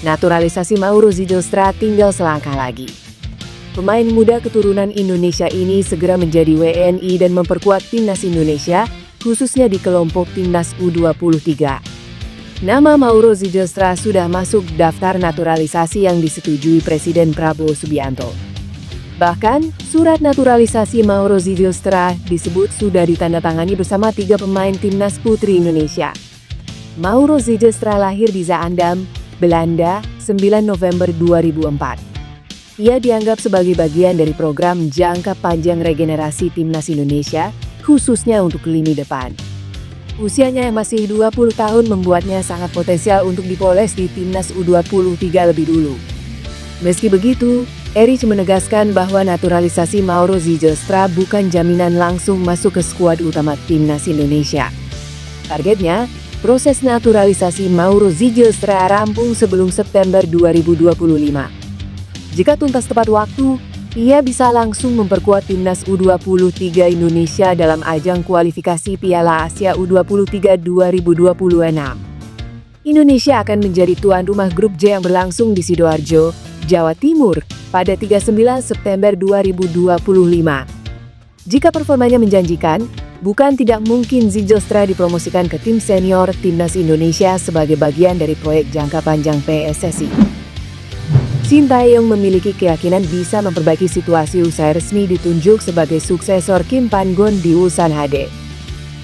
Naturalisasi Mauro Zylstra tinggal selangkah lagi. Pemain muda keturunan Indonesia ini segera menjadi WNI dan memperkuat timnas Indonesia, khususnya di kelompok timnas U23. Nama Mauro Zylstra sudah masuk daftar naturalisasi yang disetujui Presiden Prabowo Subianto. Bahkan, surat naturalisasi Mauro Zylstra disebut sudah ditandatangani bersama 3 pemain timnas putri Indonesia. Mauro Zylstra lahir di Zaandam, Belanda, 9 November 2004. Ia dianggap sebagai bagian dari program jangka panjang regenerasi timnas Indonesia, khususnya untuk lini depan. Usianya yang masih 20 tahun membuatnya sangat potensial untuk dipoles di timnas U23 lebih dulu. Meski begitu, Erich menegaskan bahwa naturalisasi Mauro Zylstra bukan jaminan langsung masuk ke skuad utama timnas Indonesia. Targetnya, proses naturalisasi Mauro Zylstra rampung sebelum September 2025. Jika tuntas tepat waktu, ia bisa langsung memperkuat timnas U23 Indonesia dalam ajang kualifikasi Piala Asia U23 2026. Indonesia akan menjadi tuan rumah grup J yang berlangsung di Sidoarjo, Jawa Timur, pada 39 September 2025. Jika performanya menjanjikan, bukan tidak mungkin Zylstra dipromosikan ke tim senior timnas Indonesia sebagai bagian dari proyek jangka panjang PSSI. Sintayong memiliki keyakinan bisa memperbaiki situasi usai resmi ditunjuk sebagai suksesor Kim Pan-gon di Ulsan HD.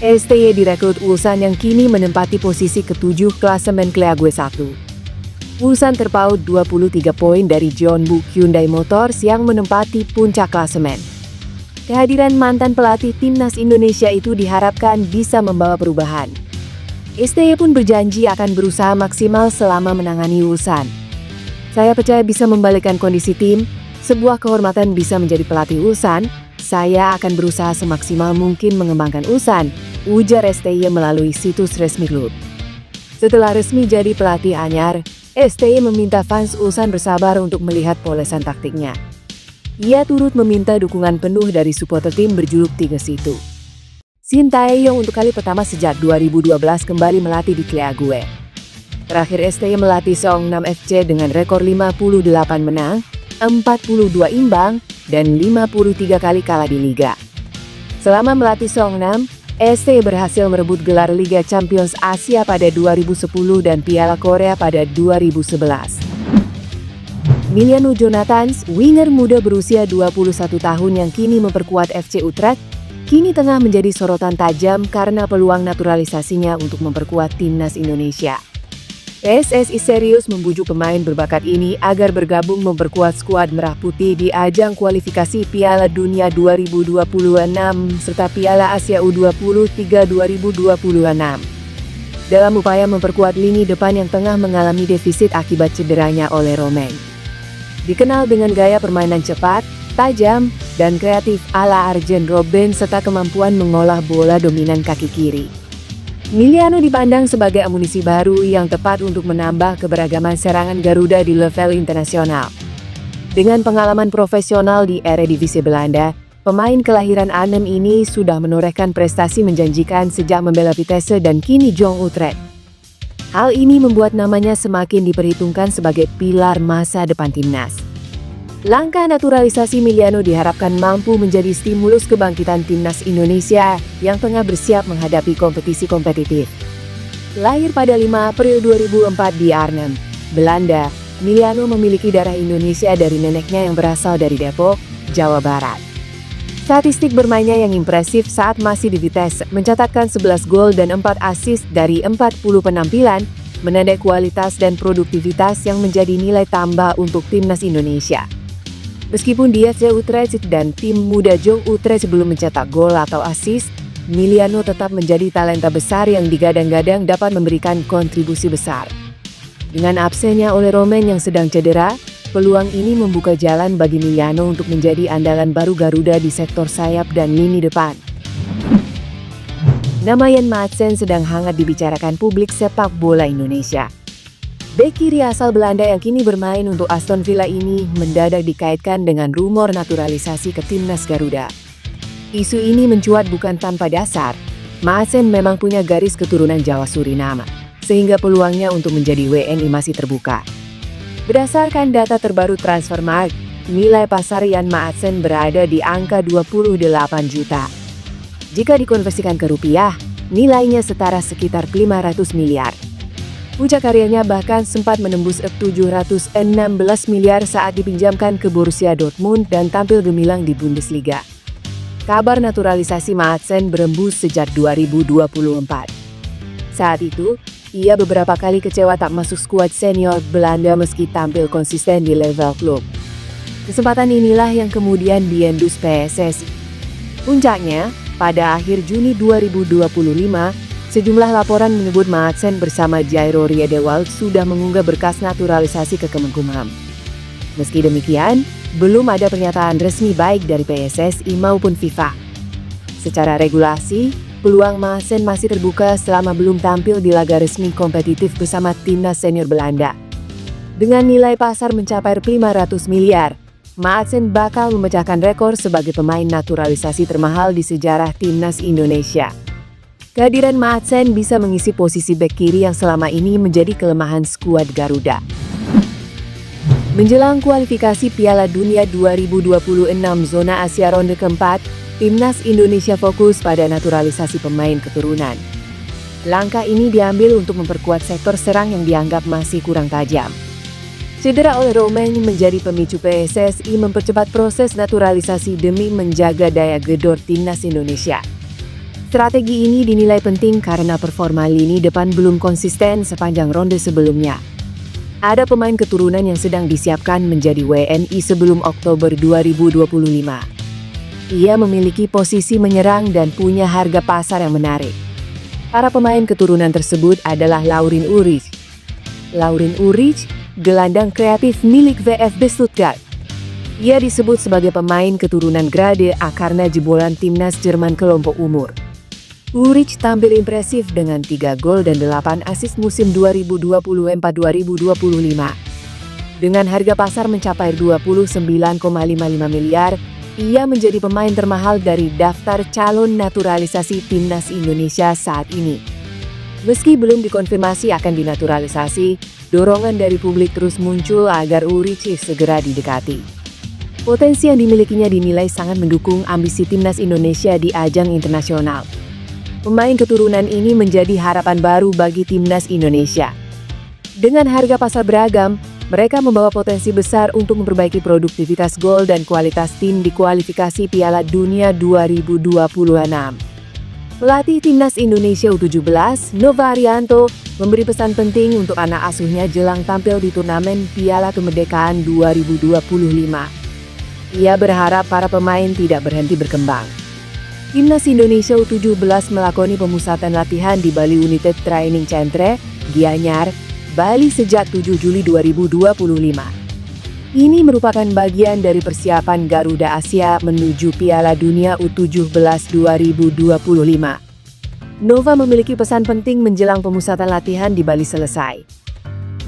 STY direkrut Ulsan yang kini menempati posisi ke-7 klasemen Kleague 1. Ulsan terpaut 23 poin dari Jeonbuk Hyundai Motors yang menempati puncak klasemen. Kehadiran mantan pelatih timnas Indonesia itu diharapkan bisa membawa perubahan. STY pun berjanji akan berusaha maksimal selama menangani Ulsan. Saya percaya bisa membalikkan kondisi tim, sebuah kehormatan bisa menjadi pelatih Ulsan, saya akan berusaha semaksimal mungkin mengembangkan Ulsan, ujar STY melalui situs resmi klub. Setelah resmi jadi pelatih anyar, STY meminta fans Ulsan bersabar untuk melihat polesan taktiknya. Ia turut meminta dukungan penuh dari supporter tim berjuluk Tiga Situ. Sintayong untuk kali pertama sejak 2012 kembali melatih di Kleague. Terakhir STY melatih Seongnam FC dengan rekor 58 menang, 42 imbang, dan 53 kali kalah di liga. Selama melatih Seongnam, STY berhasil merebut gelar Liga Champions Asia pada 2010 dan Piala Korea pada 2011. Miliano Jonathans, winger muda berusia 21 tahun yang kini memperkuat FC Utrecht, kini tengah menjadi sorotan tajam karena peluang naturalisasinya untuk memperkuat timnas Indonesia. PSSI serius membujuk pemain berbakat ini agar bergabung memperkuat skuad Merah Putih di ajang kualifikasi Piala Dunia 2026 serta Piala Asia U23 2026. Dalam upaya memperkuat lini depan yang tengah mengalami defisit akibat cederanya oleh Romain. Dikenal dengan gaya permainan cepat, tajam, dan kreatif ala Arjen Robben serta kemampuan mengolah bola dominan kaki kiri. Miliano dipandang sebagai amunisi baru yang tepat untuk menambah keberagaman serangan Garuda di level internasional. Dengan pengalaman profesional di Eredivisie Belanda, pemain kelahiran Arnhem ini sudah menorehkan prestasi menjanjikan sejak membela Vitesse dan kini Jong Utrecht. Hal ini membuat namanya semakin diperhitungkan sebagai pilar masa depan timnas. Langkah naturalisasi Miliano diharapkan mampu menjadi stimulus kebangkitan timnas Indonesia yang tengah bersiap menghadapi kompetisi kompetitif. Lahir pada 5 April 2004 di Arnhem, Belanda, Miliano memiliki darah Indonesia dari neneknya yang berasal dari Depok, Jawa Barat. Statistik bermainnya yang impresif saat masih di Vitesse mencatatkan 11 gol dan 4 assist dari 40 penampilan, menandai kualitas dan produktivitas yang menjadi nilai tambah untuk timnas Indonesia. Meskipun di FC Utrecht dan tim muda Jong Utrecht belum mencetak gol atau assist, Miliano tetap menjadi talenta besar yang digadang-gadang dapat memberikan kontribusi besar. Dengan absennya oleh Romain yang sedang cedera, peluang ini membuka jalan bagi Miliano untuk menjadi andalan baru Garuda di sektor sayap dan lini depan. Nama Jan Madsen sedang hangat dibicarakan publik sepak bola Indonesia. Bek kiri asal Belanda yang kini bermain untuk Aston Villa ini mendadak dikaitkan dengan rumor naturalisasi ke timnas Garuda. Isu ini mencuat bukan tanpa dasar. Madsen memang punya garis keturunan Jawa Suriname, sehingga peluangnya untuk menjadi WNI masih terbuka. Berdasarkan data terbaru Transfermarkt, nilai pasar Jan Maatsen berada di angka 28 juta. Jika dikonversikan ke rupiah, nilainya setara sekitar 500 miliar. Puncak karyanya bahkan sempat menembus 716 miliar saat dipinjamkan ke Borussia Dortmund dan tampil gemilang di Bundesliga. Kabar naturalisasi Maatsen berembus sejak 2024. Saat itu, ia beberapa kali kecewa tak masuk skuad senior Belanda meski tampil konsisten di level klub. Kesempatan inilah yang kemudian diendus PSSI. Puncaknya, pada akhir Juni 2025, sejumlah laporan menyebut Maatsen bersama Jairo Riedewald sudah mengunggah berkas naturalisasi ke Kemenkumham. Meski demikian, belum ada pernyataan resmi baik dari PSSI maupun FIFA. Secara regulasi, peluang Maatsen masih terbuka selama belum tampil di laga resmi kompetitif bersama timnas senior Belanda. Dengan nilai pasar mencapai 500 miliar, Maatsen bakal memecahkan rekor sebagai pemain naturalisasi termahal di sejarah timnas Indonesia. Kehadiran Maatsen bisa mengisi posisi bek kiri yang selama ini menjadi kelemahan skuad Garuda. Menjelang kualifikasi Piala Dunia 2026 zona Asia ronde keempat, timnas Indonesia fokus pada naturalisasi pemain keturunan. Langkah ini diambil untuk memperkuat sektor serang yang dianggap masih kurang tajam. Cedera oleh Romain menjadi pemicu PSSI mempercepat proses naturalisasi demi menjaga daya gedor timnas Indonesia. Strategi ini dinilai penting karena performa lini depan belum konsisten sepanjang ronde sebelumnya. Ada pemain keturunan yang sedang disiapkan menjadi WNI sebelum Oktober 2025. Ia memiliki posisi menyerang dan punya harga pasar yang menarik. Para pemain keturunan tersebut adalah Laurin Ulrich. Laurin Ulrich, gelandang kreatif milik VfB Stuttgart. Ia disebut sebagai pemain keturunan Grade A karena jebolan timnas Jerman kelompok umur. Ulrich tampil impresif dengan 3 gol dan 8 assist musim 2024-2025. Dengan harga pasar mencapai 29,55 miliar, ia menjadi pemain termahal dari daftar calon naturalisasi timnas Indonesia saat ini. Meski belum dikonfirmasi akan dinaturalisasi, dorongan dari publik terus muncul agar Ulrich segera didekati. Potensi yang dimilikinya dinilai sangat mendukung ambisi timnas Indonesia di ajang internasional. Pemain keturunan ini menjadi harapan baru bagi timnas Indonesia. Dengan harga pasar beragam, mereka membawa potensi besar untuk memperbaiki produktivitas gol dan kualitas tim di kualifikasi Piala Dunia 2026. Pelatih timnas Indonesia U17, Nova Arianto, memberi pesan penting untuk anak asuhnya jelang tampil di turnamen Piala Kemerdekaan 2025. Ia berharap para pemain tidak berhenti berkembang. Timnas Indonesia U17 melakoni pemusatan latihan di Bali United Training Centre, Gianyar, Bali sejak 7 Juli 2025. Ini merupakan bagian dari persiapan Garuda Asia menuju Piala Dunia U17 2025. Nova memiliki pesan penting menjelang pemusatan latihan di Bali selesai.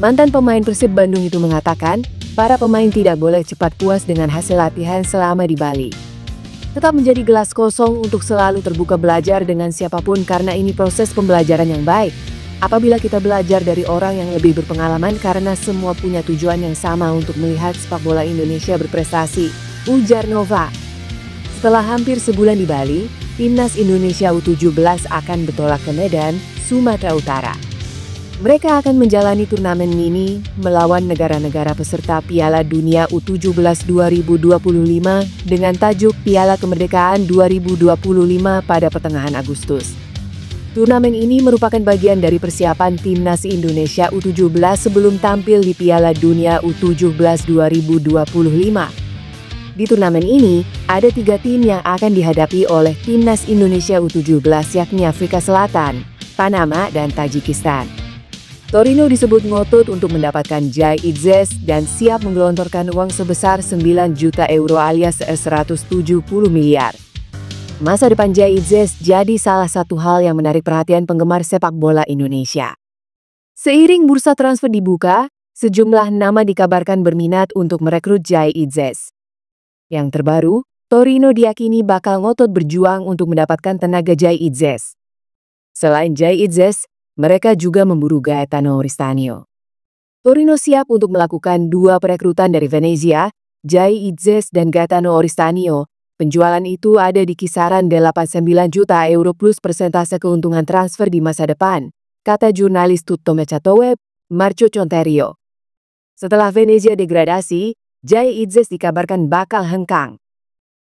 Mantan pemain Persib Bandung itu mengatakan, para pemain tidak boleh cepat puas dengan hasil latihan selama di Bali. Tetap menjadi gelas kosong untuk selalu terbuka belajar dengan siapapun karena ini proses pembelajaran yang baik. Apabila kita belajar dari orang yang lebih berpengalaman karena semua punya tujuan yang sama untuk melihat sepak bola Indonesia berprestasi, ujar Nova. Setelah hampir sebulan di Bali, timnas Indonesia U17 akan bertolak ke Medan, Sumatera Utara. Mereka akan menjalani turnamen mini melawan negara-negara peserta Piala Dunia U17 2025 dengan tajuk Piala Kemerdekaan 2025 pada pertengahan Agustus. Turnamen ini merupakan bagian dari persiapan timnas Indonesia U17 sebelum tampil di Piala Dunia U17 2025. Di turnamen ini, ada 3 tim yang akan dihadapi oleh timnas Indonesia U17 yakni Afrika Selatan, Panama, dan Tajikistan. Torino disebut ngotot untuk mendapatkan Jai Itzes dan siap menggelontorkan uang sebesar 9 juta euro alias 170 miliar. Masa depan Jai Itzes jadi salah satu hal yang menarik perhatian penggemar sepak bola Indonesia. Seiring bursa transfer dibuka, sejumlah nama dikabarkan berminat untuk merekrut Jai Itzes. Yang terbaru, Torino diyakini bakal ngotot berjuang untuk mendapatkan tenaga Jai Itzes. Selain Jai Itzes, mereka juga memburu Gaetano Ristanio. Torino siap untuk melakukan 2 perekrutan dari Venezia, Jai Itzes dan Gaetano Oristanio. Penjualan itu ada di kisaran 89 juta euro plus persentase keuntungan transfer di masa depan, kata jurnalis Tutto Mercato Web, Marco Conterio. Setelah Venezia degradasi, Jai Itzes dikabarkan bakal hengkang.